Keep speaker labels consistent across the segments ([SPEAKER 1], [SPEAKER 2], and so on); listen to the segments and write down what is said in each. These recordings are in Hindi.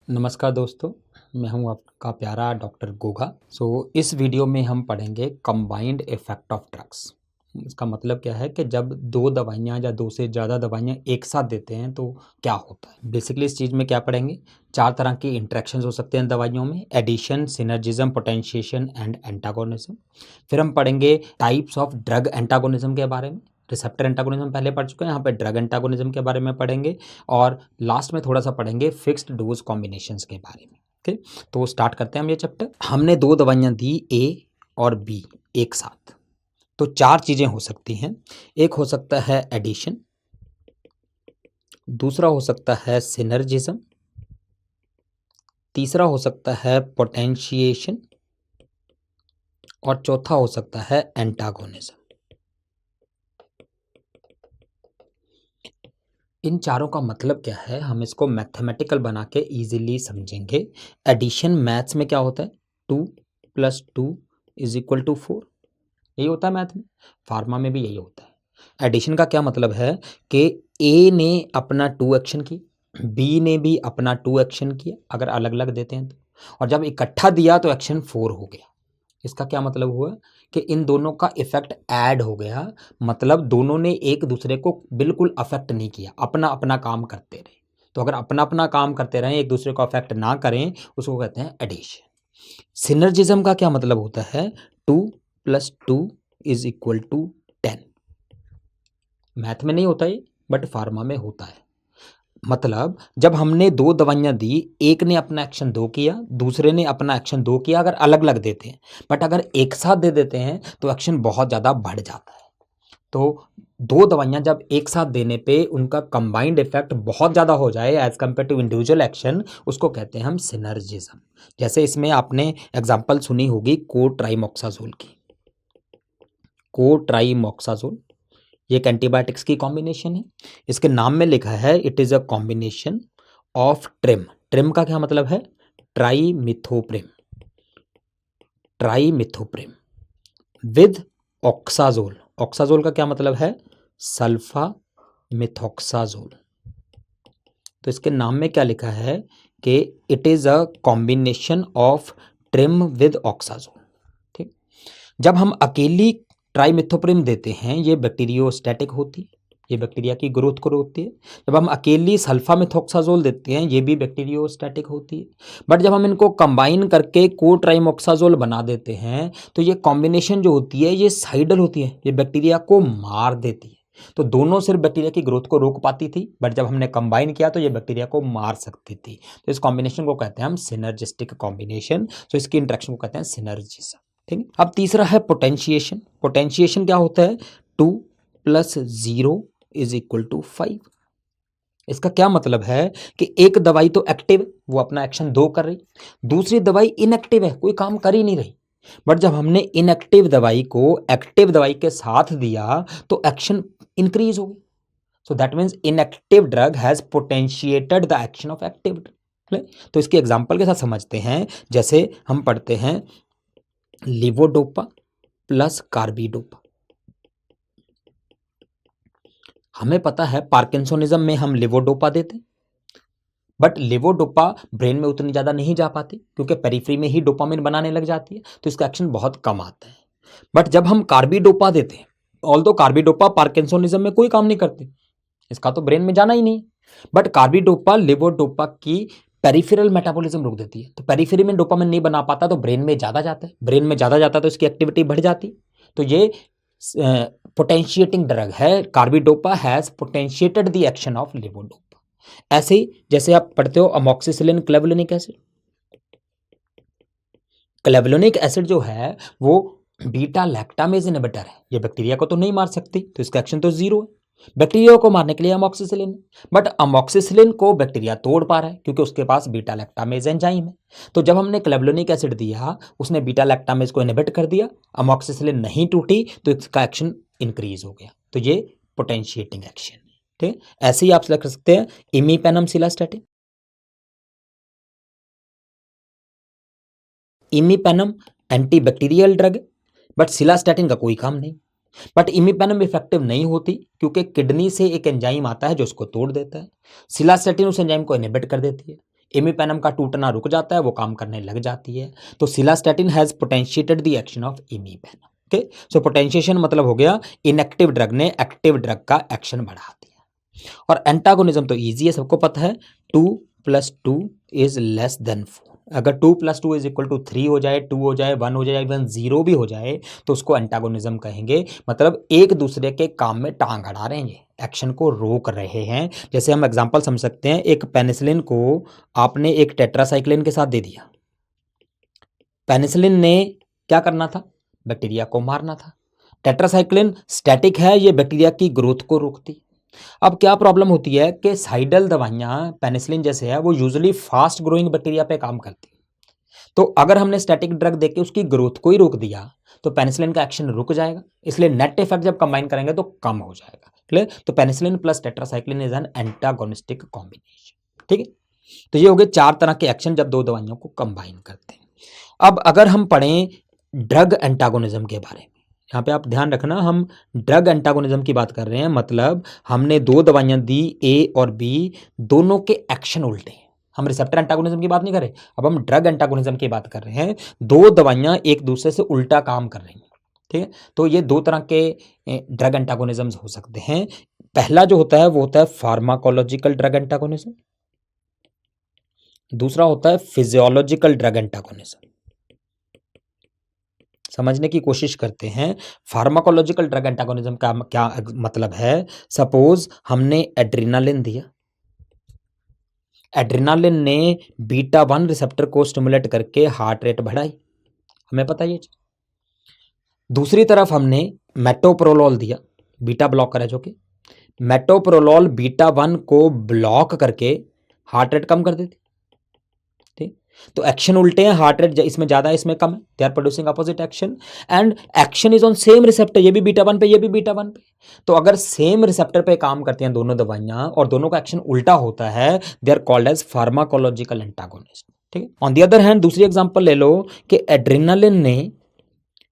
[SPEAKER 1] नमस्कार दोस्तों, मैं हूं आपका प्यारा डॉक्टर गोगा। इस वीडियो में हम पढ़ेंगे कंबाइंड इफेक्ट ऑफ ड्रग्स। इसका मतलब क्या है कि जब दो दवाइयां या दो से ज़्यादा दवाइयां एक साथ देते हैं तो क्या होता है। बेसिकली इस चीज़ में क्या पढ़ेंगे, 4 तरह के इंटरेक्शंस हो सकते हैं दवाइयों में: addition, synergism, potentiation and antagonism. फिर हम पढ़ेंगे टाइप्स ऑफ ड्रग एंटागोनिज्म के बारे में। रिसेप्टर एंटागोनिज्म पहले पढ़ चुके हैं, यहाँ पे ड्रग एंटागोनिज्म के बारे में पढ़ेंगे और लास्ट में थोड़ा सा पढ़ेंगे फिक्स्ड डोज कॉम्बिनेशंस के बारे में। ओके, तो स्टार्ट करते हैं हम ये चैप्टर। हमने दो दवाइयां दी, ए और बी, एक साथ, तो 4 चीजें हो सकती हैं। एक हो सकता है एडिशन, दूसरा हो सकता है सिनर्जिज्म, तीसरा हो सकता है पोटेंशिएशन और चौथा हो सकता है एंटागोनिज्म। इन चारों का मतलब क्या है, हम इसको मैथमेटिकल बना के इजीली समझेंगे। एडिशन मैथ्स में क्या होता है, 2 + 2 = 4, यही होता है मैथ में। फार्मा में भी यही होता है। एडिशन का क्या मतलब है कि ए ने अपना 2 एक्शन किया, बी ने भी अपना 2 एक्शन किया, अगर अलग अलग देते हैं तो, और जब इकट्ठा दिया तो एक्शन 4 हो गया। इसका क्या मतलब हुआ कि इन दोनों का इफेक्ट ऐड हो गया, मतलब दोनों ने एक दूसरे को बिल्कुल अफेक्ट नहीं किया, अपना अपना काम करते रहे। तो अगर अपना अपना काम करते रहें, एक दूसरे को अफेक्ट ना करें, उसको कहते हैं एडिशन। सिनर्जिज्म का क्या मतलब होता है, 2 + 2 = 10। मैथ में नहीं होता ये, बट फार्मा में होता है। मतलब जब हमने दो दवाइयां दी, एक ने अपना एक्शन 2 किया, दूसरे ने अपना एक्शन 2 किया, अगर अलग अलग देते हैं, बट अगर एक साथ दे देते हैं तो एक्शन बहुत ज़्यादा बढ़ जाता है। तो दो दवाइयां जब एक साथ देने पे उनका कंबाइंड इफेक्ट बहुत ज़्यादा हो जाए as compare to individual action, उसको कहते हैं हम सिनर्जिज्म। जैसे इसमें आपने एग्जांपल सुनी होगी कोट्राइमोक्साजोल की। कोट्राइमोक्साजोल ये एक एंटीबायोटिक्स की कॉम्बिनेशन है। इसके नाम में लिखा है it is a combination of trim. Trim का क्या मतलब है, ट्राइमिथोप्रिम। ट्राइमिथोप्रिम विद ऑक्साजोल। ऑक्साजोल का क्या मतलब है, सल्फा मिथॉक्साजोल। तो इसके नाम में क्या लिखा है कि it is a combination of trim with oxazole. ठीक, जब हम अकेली ट्राइमिथोप्रिम देते हैं, ये बैक्टीरियोस्टैटिक होती है, ये बैक्टीरिया की ग्रोथ को रोकती है। जब हम अकेली सल्फा मिथॉक्साजोल देते हैं, ये भी बैक्टीरियोस्टैटिक होती है। बट जब हम इनको कंबाइन करके कोट्राइमोक्साजोल बना देते हैं, तो ये कॉम्बिनेशन जो होती है ये साइडल होती है, ये बैक्टीरिया को मार देती है। तो दोनों सिर्फ बैक्टीरिया की ग्रोथ को रोक पाती थी, बट जब हमने कंबाइन किया तो ये बैक्टीरिया को मार सकती थी। तो इस कॉम्बिनेशन को कहते हैं हम सिनर्जिस्टिक कॉम्बिनेशन। तो इसकी इंटरेक्शन को कहते हैं सिनर्जिज्म। ठीक है, अब तीसरा है पोटेंशिएशन। पोटेंशिएशन क्या होता है, 2 + 0 = 5। इसका क्या मतलब है कि एक दवाई तो एक्टिव, वो अपना एक्शन 2 कर रही, दूसरी दवाई इनएक्टिव है, कोई काम कर ही नहीं रही। बट जब हमने इनएक्टिव दवाई को एक्टिव दवाई के साथ दिया तो एक्शन इंक्रीज हो गई। So that means inactive drug has potentiated the action of active drug. तो इसके एग्जाम्पल के साथ समझते हैं, जैसे हम पढ़ते हैं लिवोडोपा + कार्बिडोपा। हमें पता है पार्किंसोनिज्म में हम लिवोडोपा देते, बट लिवोडोपा ब्रेन में उतनी ज़्यादा नहीं जा पाती क्योंकि पेरिफेरी में ही डोपामिन बनाने लग जाती है, तो इसका एक्शन बहुत कम आता है। बट जब हम कार्बिडोपा देते हैं, ऑल्दो कार्बिडोपा पार्किंसोनिज्म में कोई काम नहीं करती, इसका तो ब्रेन में जाना ही नहीं, बट कार्बिडोपा लिवोडोपा की पेरिफेरल मेटाबॉलिज्म रोक देती है। तो पेरिफेरी में डोपामिन नहीं बना पाता, तो ब्रेन में ज़्यादा जाता है, ब्रेन में ज़्यादा जाता है तो इसकी एक्टिविटी बढ़ जाती। तो ये पोटेंशिएटिंग ड्रग है। Carbidopa has potentiated the action of levodopa. ऐसे ही जैसे आप पढ़ते हो amoxicillin clavulanic acid. Clavulanic acid जो है वो बीटा लैक्टामेज इनहिबिटर है, ये बैक्टीरिया को तो नहीं मार सकती, तो इसका एक्शन तो 0 है। बैक्टीरिया को मारने के लिए अमोक्सिसिलिन है, बट अमोक्सिसिलिन को बैक्टीरिया तोड़ पा रहा है क्योंकि उसके पास बीटा लैक्टामेज एंजाइम है। तो जब हमने क्लेवुलिनिक एसिड दिया, उसने बीटा लैक्टामेज को इनहिबिट कर दिया, अमोक्सिसिलिन नहीं टूटी, तो इसका एक्शन इंक्रीज हो गया। तो ये पोटेंशिएटिंग एक्शन है। ठीक, ऐसे ही आप रख सकते हैं इमीपेनम सिलास्टैटिन। इमीपेनम एंटीबैक्टीरियल ड्रग है, बट सिलास्टैटिन का कोई काम नहीं। बट इमीपेनम इफेक्टिव नहीं होती क्योंकि किडनी से एक एंजाइम आता है जो उसको तोड़ देता है। सिलास्टैटिन उस एंजाइम को इनहिबिट कर देती है। इमीपेनम का टूटना रुक जाता है, वो काम करने लग जाती है। तो cilastatin has potentiated the action of imipenem. Okay, so potentiation मतलब हो गया इनएक्टिव ड्रग ने एक्टिव ड्रग का एक्शन बढ़ा दिया। और एंटागोनिज्म तो ईजी है, सबको पता है, 2 + 2 इज लेस देन 4। अगर 2 + 2 इज इक्वल टू 3 हो जाए, 2 हो जाए, 1 हो जाए, इवन 0 भी हो जाए, तो उसको एंटागोनिज्म कहेंगे। मतलब एक दूसरे के काम में टांग अड़ा रहे हैं, एक्शन को रोक रहे हैं। जैसे हम एग्जांपल समझ सकते हैं, एक पेनिसिलिन को आपने एक टेट्रासाइक्लिन के साथ दे दिया। पेनिसिलिन ने क्या करना था? बैक्टीरिया को मारना था। टेट्रासाइक्लिन स्टैटिक है, ये बैक्टीरिया की ग्रोथ को रोकती। अब क्या प्रॉब्लम होती है कि साइडल दवाइयां पेनिसिलिन जैसे है, वो यूजुअली फास्ट ग्रोइंग बैक्टीरिया पे काम करती है। तो अगर हमने स्टैटिक ड्रग देके उसकी ग्रोथ को ही रोक दिया तो पेनिसिलिन का एक्शन रुक जाएगा। इसलिए नेट इफेक्ट जब कंबाइन करेंगे तो कम हो जाएगा। क्लियर? तो penicillin plus tetracycline is an antagonistic combination. ठीक है, तो ये हो गए 4 तरह के एक्शन जब 2 दवाइयों को कंबाइन करते हैं। अब अगर हम पढ़ें ड्रग एंटागोनिज्म के बारे में, यहाँ पे आप ध्यान रखना, हम ड्रग एंटागोनिज्म की बात कर रहे हैं। मतलब हमने 2 दवाइयां दी, ए और बी, दोनों के एक्शन उल्टे हैं। हम रिसेप्टर एंटागोनिज्म की बात नहीं कर रहे, अब हम ड्रग एंटागोनिज्म की बात कर रहे हैं। 2 दवाइयां एक दूसरे से उल्टा काम कर रही हैं। ठीक है, तो ये 2 तरह के ड्रग एंटागोनिज्म हो सकते हैं। पहला जो होता है वो होता है फार्माकोलॉजिकल ड्रग एंटागोनिज्म, दूसरा होता है फिजियोलॉजिकल ड्रग एंटागोनिज्म। समझने की कोशिश करते हैं। फार्माकोलॉजिकल ड्रग एंटागोनिज्म का क्या मतलब है? सपोज हमने एड्रेनालिन दिया, एड्रेनालिन ने बीटा 1 रिसेप्टर को स्टिमुलेट करके हार्ट रेट बढ़ाई, हमें पता है। दूसरी तरफ हमने मेटोप्रोलोल दिया, बीटा ब्लॉकर है जो कि मेटोप्रोलोल बीटा 1 को ब्लॉक करके हार्ट रेट कम कर देती। ठीक, तो एक्शन उल्टे हैं, हार्ट रेट इसमें ज्यादा है, इसमें कम है। They are producing opposite action and action is on same receptor, ये भी बीटा 1 पे, ये भी बीटा 1 पे। तो अगर सेम रिसेप्टर पे काम करती हैं दोनों दवाइयां और दोनों का एक्शन उल्टा होता है, they are called as pharmacological antagonist. ठीक है, ऑन द अदर हैंड दूसरी एग्जांपल ले लो कि एड्रेनालिन ने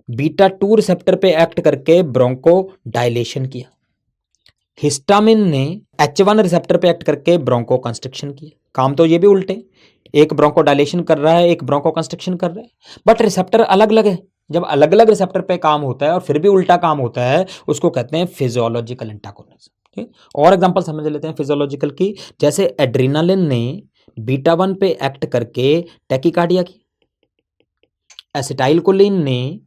[SPEAKER 1] बीटा 2 रिसेप्टर पे एक्ट करके ब्रोंको डायलेशन किया, हिस्टामिन ने H1 रिसेप्टर पे एक्ट करके ब्रोंको कंस्ट्रिक्शन किया। काम तो ये भी उल्टे, एक ब्रोंको डायलेशन कर रहा है, एक ब्रोंको कंस्ट्रिक्शन कर रहा है, बट रिसेप्टर अलग अलग है। जब अलग अलग रिसेप्टर पे काम होता है और फिर भी उल्टा काम होता है, उसको कहते हैं फिजियोलॉजिकल एंटागोनिज्म। ठीक, और एग्जांपल समझ लेते हैं फिजियोलॉजिकल की। जैसे एड्रेनालिन ने बीटा 1 पे एक्ट करके टैकीकार्डिया की, एसिटाइलकोलिन ने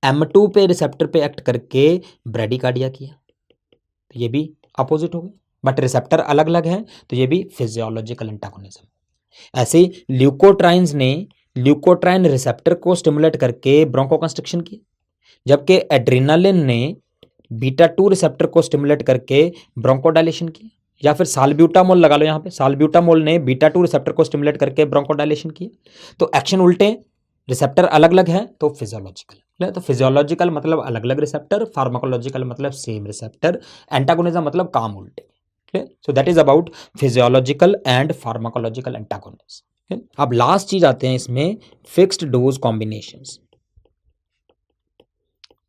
[SPEAKER 1] M2 पे रिसेप्टर पे एक्ट करके ब्रेडिकार्डिया किया। तो ये भी अपोजिट हो गए, बट रिसेप्टर अलग अलग है, तो ये भी फिजियोलॉजिकल एंटागोनिज्म। ऐसे ल्यूकोट्राइन्स ने ल्यूकोट्राइन रिसेप्टर को स्टिमुलेट करके ब्रोंकोकंस्ट्रिक्शन किया, जबकि एड्रेनालिन ने बीटा 2 रिसेप्टर को स्टिमुलेट करके ब्रोंकोडायलेशन किया। या फिर साल्ब्यूटामोल लगा लो, यहाँ पे साल्ब्यूटामोल ने बीटा 2 रिसेप्टर को स्टिमुलेट करके ब्रोंकोडायलेशन किया। तो एक्शन उल्टे, रिसेप्टर अलग अलग है, तो फिजियोलॉजिकल। तो फिजियोलॉजिकल मतलब अलग अलग रिसेप्टर, फार्माकोलॉजिकल मतलब सेम रिसेप्टर, एंटागोनिज्म मतलब काम उल्टे। So that is about physiological and pharmacological antagonism. अब लास्ट चीज आते हैं इसमें, fixed dose combinations.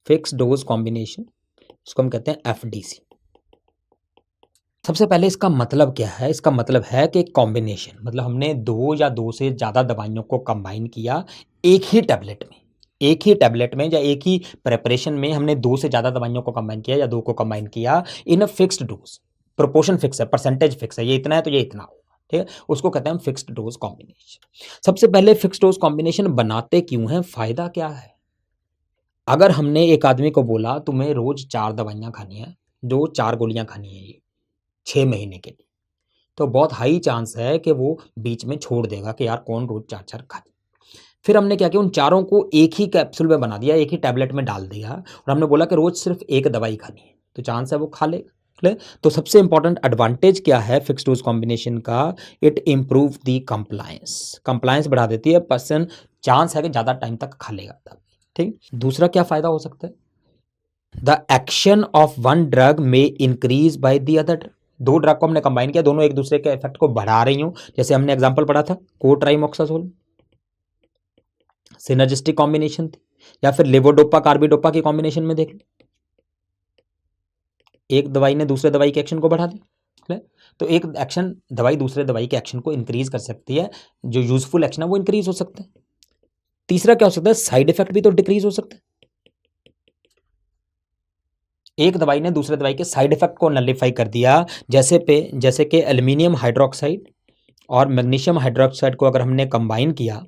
[SPEAKER 1] Fixed dose combination, इसको हम कहते हैं FDC। सबसे पहले इसका मतलब क्या है? इसका मतलब है कि कॉम्बिनेशन मतलब हमने 2 या 2 से ज़्यादा दवाइयों को कंबाइन किया एक ही टैबलेट में, एक ही टैबलेट में या एक ही प्रेपरेशन में हमने 2 से ज़्यादा दवाइयों को कंबाइन किया या 2 को कंबाइन किया in a fixed dose. Proportion fix है, परसेंटेज फिक्स है, ये इतना है तो ये इतना होगा। ठीक है, उसको कहते हैं फिक्स्ड डोज कॉम्बिनेशन। सबसे पहले फिक्स्ड डोज कॉम्बिनेशन बनाते क्यों हैं, फायदा क्या है? अगर हमने एक आदमी को बोला तुम्हें रोज 4 दवाइयां खानी है, जो 4 गोलियां खानी है ये 6 महीने के लिए, तो बहुत हाई चांस है कि वो बीच में छोड़ देगा कि यार कौन रोज 4 खाए। फिर हमने क्या किया, उन चारों को एक ही कैप्सूल में बना दिया, एक ही टैबलेट में डाल दिया और हमने बोला कि रोज सिर्फ एक दवाई खानी है, तो चांस है वो खा लेगा। तो सबसे इंपॉर्टेंट एडवांटेज क्या है फिक्स्ड डोज कॉम्बिनेशन का? It improve the compliance, compliance बढ़ा देती है, पर्सन चांस है कि ज्यादा टाइम तक खा लेगा। ठीक, दूसरा क्या फायदा हो सकता है? The action of one drug में increase by the other drug. 2 drug को हमने कंबाइन किया, दोनों एक दूसरे के इफेक्ट को बढ़ा रही हूं। जैसे हमने एग्जांपल पढ़ा था कोट्राइमोक्साजोल, सिनर्जिस्टिक कॉम्बिनेशन थी। या फिर लेवोडोपा कार्बिडोपा की कॉम्बिनेशन में देख लो, एक दवाई ने दूसरे दवाई के एक्शन को बढ़ा दिया। तो एक एक्शन दवाई दूसरे दवाई के एक्शन को इंक्रीज कर सकती है, जो यूजफुल एक्शन है वो इंक्रीज हो सकता है। तीसरा क्या हो सकता है, साइड इफेक्ट भी तो डिक्रीज हो सकता है। एक दवाई ने दूसरे दवाई के साइड इफेक्ट को नलिफाई कर दिया, जैसे कि एल्यूमिनियम हाइड्रोक्साइड और मैग्नीशियम हाइड्रोक्साइड को अगर हमने कंबाइन किया,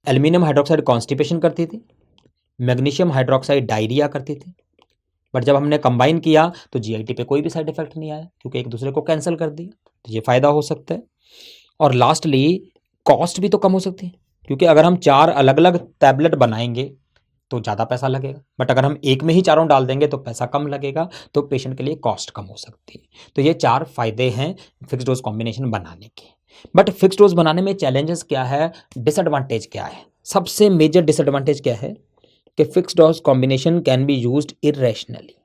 [SPEAKER 1] एल्यूमिनियम हाइड्रोक्साइड कॉन्स्टिपेशन करती थी, मैग्नीशियम हाइड्रोक्साइड डायरिया करती थी, बट जब हमने कंबाइन किया तो जीआईटी पे कोई भी साइड इफेक्ट नहीं आया, क्योंकि एक दूसरे को कैंसिल कर दिया। तो ये फायदा हो सकता है। और लास्टली कॉस्ट भी तो कम हो सकती है, क्योंकि अगर हम 4 अलग अलग टैबलेट बनाएंगे तो ज़्यादा पैसा लगेगा, बट अगर हम एक में ही चारों डाल देंगे तो पैसा कम लगेगा, तो पेशेंट के लिए कॉस्ट कम हो सकती है। तो ये 4 फायदे हैं फिक्स डोज कॉम्बिनेशन बनाने के। बट फिक्स डोज बनाने में चैलेंजेस क्या है, डिसएडवांटेज क्या है? सबसे मेजर डिसएडवांटेज क्या है कि fix dose combination can be used irrationally.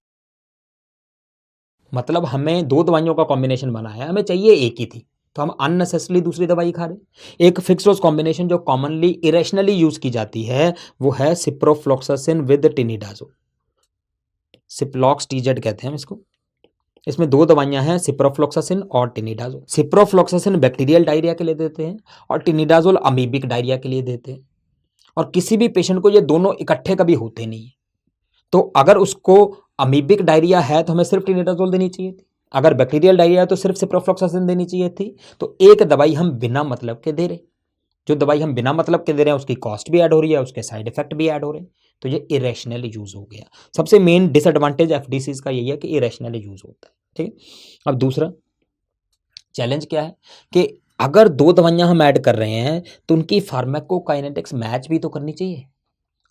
[SPEAKER 1] मतलब हमें 2 दवाइयों का कॉम्बिनेशन बनाया है, हमें चाहिए एक ही थी, तो हम अननेसेसरली दूसरी दवाई खा रहे। एक फिक्स डोज कॉम्बिनेशन जो कॉमनली इरेशनली यूज की जाती है वो है ciprofloxacin with tinidazole, Ciplox TZ कहते हैं हम इसको। इसमें 2 दवाइयां हैं, सिप्रोफ्लॉक्सासिन और टिनिडाजोल। सिप्रोफ्लॉक्सासिन बैक्टीरियल डायरिया के लिए देते हैं और टिनिडाजोल अमीबिक डायरिया के लिए देते हैं। और किसी भी पेशेंट को ये दोनों इकट्ठे कभी होते नहीं है, तो अगर उसको अमीबिक डायरिया है तो हमें सिर्फ टिनिडाजोल देनी चाहिए थी, अगर बैक्टीरियल डायरिया है तो सिर्फ सिप्रोफ्लॉक्सासिन देनी चाहिए थी। तो एक दवाई हम बिना मतलब के दे रहे, जो दवाई हम बिना मतलब के दे रहे हैं उसकी कॉस्ट भी ऐड हो रही है, उसके साइड इफेक्ट भी ऐड हो रहे हैं, तो ये इरेशनली यूज हो गया। सबसे मेन डिसएडवांटेज एफडीसीज का यही है कि इरेशनली यूज होता है। ठीक है। अब दूसरा चैलेंज क्या है कि अगर 2 दवाइयां हम ऐड कर रहे हैं तो उनकी फार्माकोकाइनेटिक्स मैच भी तो करनी चाहिए।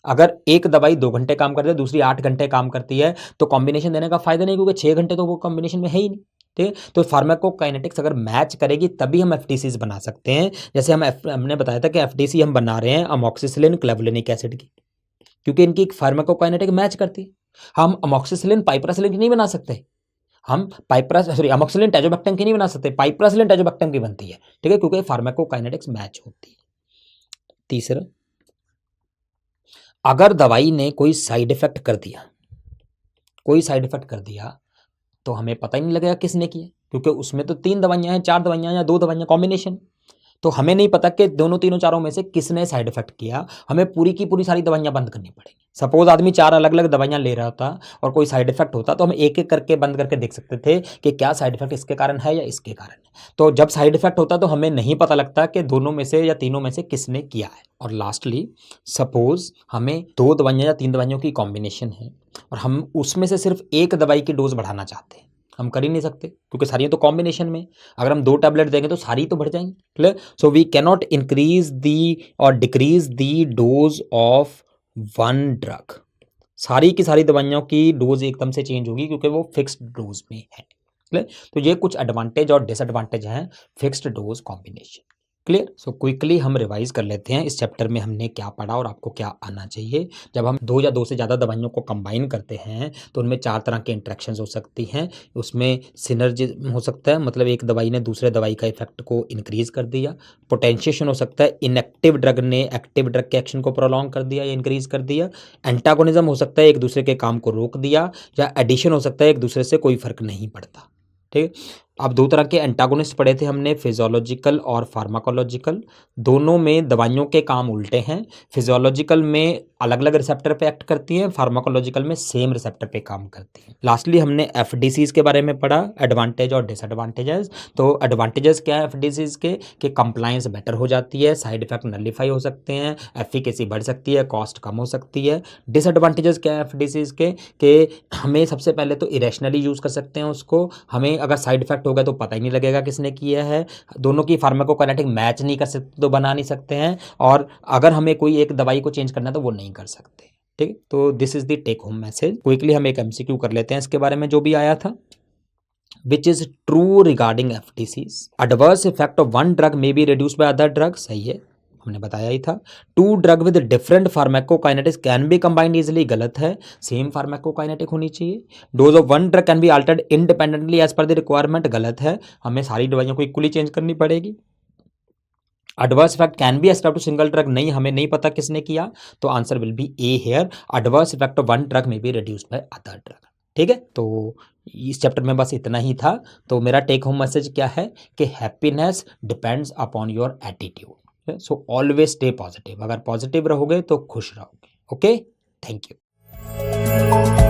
[SPEAKER 1] अगर एक दवाई 2 घंटे काम करती है, दूसरी 8 घंटे काम करती है, तो कॉम्बिनेशन देने का फायदा नहीं, क्योंकि 6 घंटे तो वो कॉम्बिनेशन में है ही नहीं। ठीक है। तो फार्माकोकाइनेटिक्स अगर मैच करेगी तभी हम एफडीसीज बना सकते हैं। जैसे हमने बताया था कि एफडीसी हम बना रहे हैं अमोक्सिसिलिन क्लेवुलिनिक एसिड की, क्योंकि इनकी फार्माकोकाइनेटिक मैच करती है। हम अमोक्सिसिलिन पाइपरासिलिन की नहीं बना सकते, हम अमोक्सिसिलिन टैजोबैक्टम की नहीं बना सकते, पाइपरासिलिन टैजोबैक्टम की बनती है। ठीक है, क्योंकि फार्माकोकाइनेटिक्स मैच होती है। तीसरा, अगर दवाई ने कोई साइड इफेक्ट कर दिया, तो हमें पता ही नहीं लगेगा किसने किया, क्योंकि उसमें तो 3 दवाइयां हैं, 4 दवाइयां या 2 दवाइयां कॉम्बिनेशन, तो हमें नहीं पता कि दोनों तीनों चारों में से किसने साइड इफेक्ट किया। हमें पूरी की पूरी सारी दवाइयां बंद करनी पड़ेगी। सपोज आदमी 4 अलग अलग दवाइयां ले रहा होता और कोई साइड इफेक्ट होता, तो हम एक एक करके बंद करके देख सकते थे कि क्या साइड इफेक्ट इसके कारण है या इसके कारण है। तो जब साइड इफेक्ट होता तो हमें नहीं पता लगता कि दोनों में से या तीनों में से किसने किया है। और लास्टली, सपोज हमें 2 दवाइयां या 3 दवाइयों की कॉम्बिनेशन है और हम उसमें से सिर्फ एक दवाई की डोज बढ़ाना चाहते हैं, हम कर ही नहीं सकते क्योंकि सारी तो कॉम्बिनेशन में, अगर हम 2 टैबलेट देंगे तो सारी तो बढ़ जाएंगी। Clear. So we can not increase the और decrease the dose of one drug. सारी की सारी दवाइयों की डोज एकदम से चेंज होगी क्योंकि वो फिक्स्ड डोज में है। क्लियर। तो ये कुछ एडवांटेज और डिसएडवांटेज हैं fixed dose combination. Clear. So quickly हम रिवाइज कर लेते हैं इस चैप्टर में हमने क्या पढ़ा और आपको क्या आना चाहिए। जब हम 2 या 2 से ज़्यादा दवाइयों को कंबाइन करते हैं तो उनमें 4 तरह के इंट्रैक्शंस हो सकती हैं। उसमें सिनर्जी हो सकता है, मतलब एक दवाई ने दूसरे दवाई का इफेक्ट को इंक्रीज कर दिया। पोटेंशिएशन हो सकता है, इनएक्टिव ड्रग ने एक्टिव ड्रग के एक्शन को प्रोलॉन्ग कर दिया या इंक्रीज कर दिया। एंटागोनिज्म हो सकता है, एक दूसरे के काम को रोक दिया। या एडिशन हो सकता है, एक दूसरे से कोई फर्क नहीं पड़ता। ठीक। अब 2 तरह के एंटागोनिस्ट पढ़े थे हमने, फिजियोलॉजिकल और फार्माकोलॉजिकल। दोनों में दवाइयों के काम उल्टे हैं। फिजियोलॉजिकल में अलग अलग रिसेप्टर पे एक्ट करती हैं, फार्माकोलॉजिकल में सेम रिसेप्टर पे काम करती हैं। लास्टली हमने एफडीसीज के बारे में पढ़ा, एडवांटेज और डिसएडवांटेजेस। तो एडवांटेजेस क्या है एफडीसीज के कि कंप्लायंस बेटर हो जाती है, साइड इफेक्ट नलिफाई हो सकते हैं, एफिकेसी बढ़ सकती है, कॉस्ट कम हो सकती है। डिसएडवांटेजेस क्या है एफडीसीज के कि हमें सबसे पहले तो इरेशनली यूज़ कर सकते हैं उसको, हमें अगर साइड इफेक्ट होगा तो पता ही नहीं लगेगा किसने किया है। दोनों की फार्माकोकाइनेटिक मैच नहीं कर सकते तो बना नहीं सकते हैं, और अगर हमें कोई एक दवाई को चेंज करना है तो वो नहीं कर सकते। ठीक। तो this is the take home message. Quickly हम एक एमसीक्यू कर लेते हैं इसके बारे में जो भी आया था। Which is true regarding FDCs? Adverse effect of one drug may be reduced by other drug. सही है, हमने बताया ही था। 2 drug with different pharmacokinetics can be combined easily. गलत है, सेम फार्माकोकाइनेटिक होनी चाहिए। Dose of one drug can be altered independently as per the requirement. गलत है, हमें सारी दवाइयों को इक्वली चेंज करनी पड़ेगी। Adverse effect can be ascribed to single drug. नहीं, हमें नहीं पता किसने किया, तो answer will be A here. Adverse effect of one drug may be reduced by other drug. ठीक है, तो इस चैप्टर में बस इतना ही था। तो मेरा टेक होम मैसेज क्या है कि happiness depends upon your attitude, so always stay positive. अगर पॉजिटिव रहोगे तो खुश रहोगे। Okay, thank you.